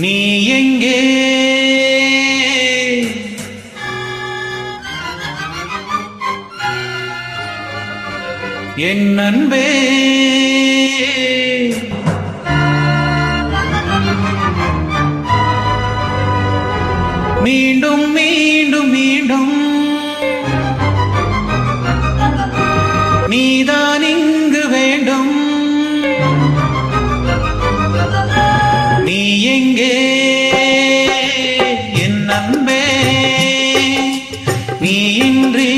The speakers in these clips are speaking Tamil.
நீ எங்கே என் அன்பே மீண்டும் மீண்டும் மீண்டும் நீதான் இங்கு வேண்டும். நீ எங்கே என் அன்பே, நீ இன்றி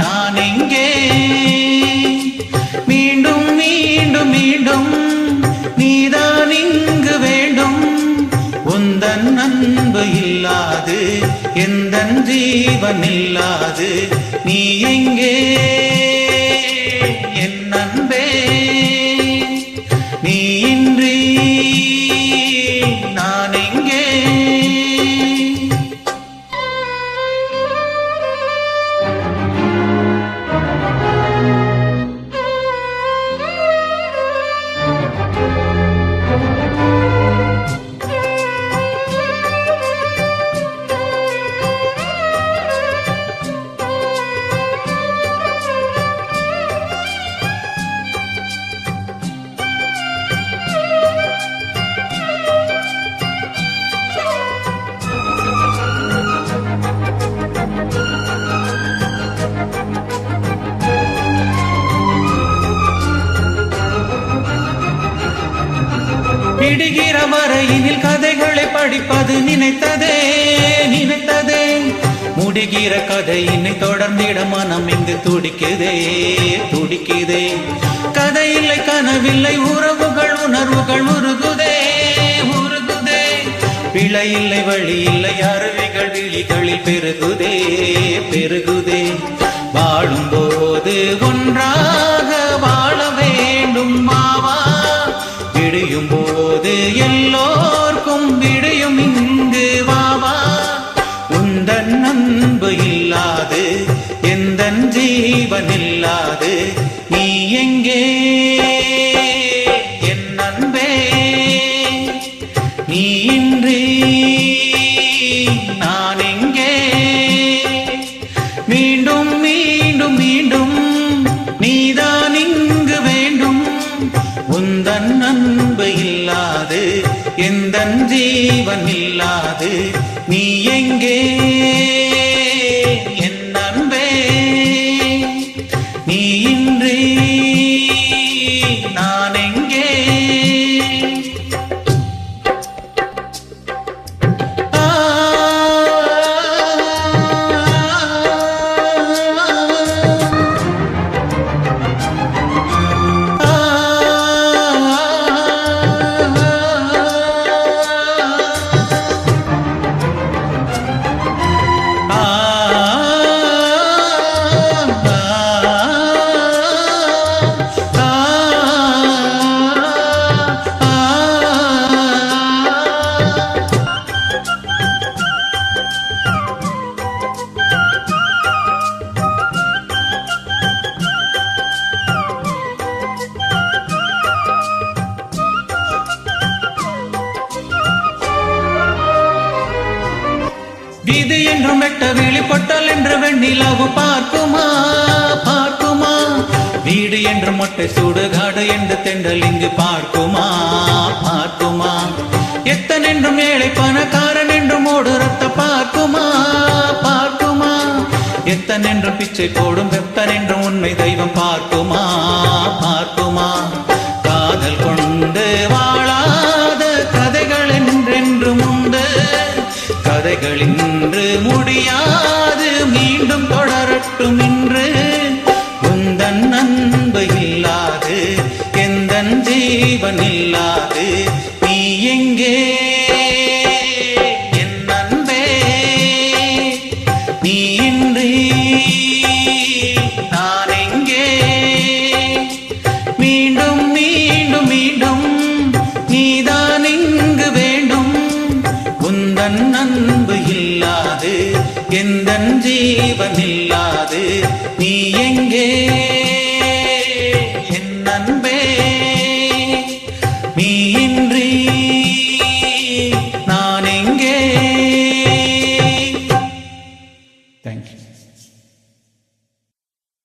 நான் எங்கே. மீண்டும் மீண்டும் மீண்டும் நீதான் இங்கு வேண்டும். உந்தன் அன்பு இல்லாது எந்தன் ஜீவன் இல்லாது. நீ எங்கே என் அன்பே, நீ இன்றி நான் எங்கே. விடுகிற வரையினில் கதைகளை படிப்பது நினைத்ததே நினைத்ததே. முடிகிற கதையினை தொடர்ந்திட மனம் இங்கு துடிக்குதே துடிக்குதே. கதையில்லை கனவில்லை உறவுகள் உணர்வுகள் உருகுதே உருகுதே. பிழையில்லை வழி இல்லை அருவிகள் விழிகளில் பெருகுதே பெருகுதே. வாழும்போது ஒன்றாக வாழ வேண்டும் மாவா. விடியும் போது எல்லோர்க்கும் விடியும் இங்கு வாவா. உந்தன் அன்பு இல்லாது எந்தன் ஜீவன் இல்லாது. நீ எங்கே என் அன்பே, நீ இன்றி நான் எங்கே. மீண்டும் மீண்டும் மீண்டும் நீதான் இங்கு வேண்டும். உந்தன் அன்பு இல்லாது எந்தன் ஜீவன் இல்லாது. நீ எங்கே என் அன்பே, நீ இன்றி நான் எங்கே. விதி என்றும் வெட்ட விழிப்பட்டால் என்று வெண்ணிலாவு பார்க்குமா பார்க்குமா. வீடு என்று மொட்டை சுடுகாடு என்று தென்றல் இங்கு பார்க்குமா பார்க்குமா. எத்தன் என்றும் ஏழை பணக்காரன் என்றும் ஓடு ரத்த பார்க்குமா பார்க்குமா. எத்தன் என்றும் பிச்சை போடும் வெப்பன் என்றும் உண்மை தெய்வம் பார்க்குமா பார்க்குமா. காதல் கொண்டு வாழாத கதைகள் என்றென்றும் உண்டு. கதைகள் இன்று முடியாது மீண்டும் தொடரட்டும் இன்று. உந்தன் அன்பு இல்லாது எந்தன் ஜீவன் இல்லாது. நீ எங்கே என் அன்பே, நீ இன்றி நான் எங்கே. மீண்டும் மீண்டும் மீண்டும் நீதான் இங்கு வேண்டும். உந்தன் அன்பு இல்லாது எந்தன் ஜீவன் இல்லாது. நீ எங்கே என் அன்பே, நீ இன்றி தேங்க்யூ.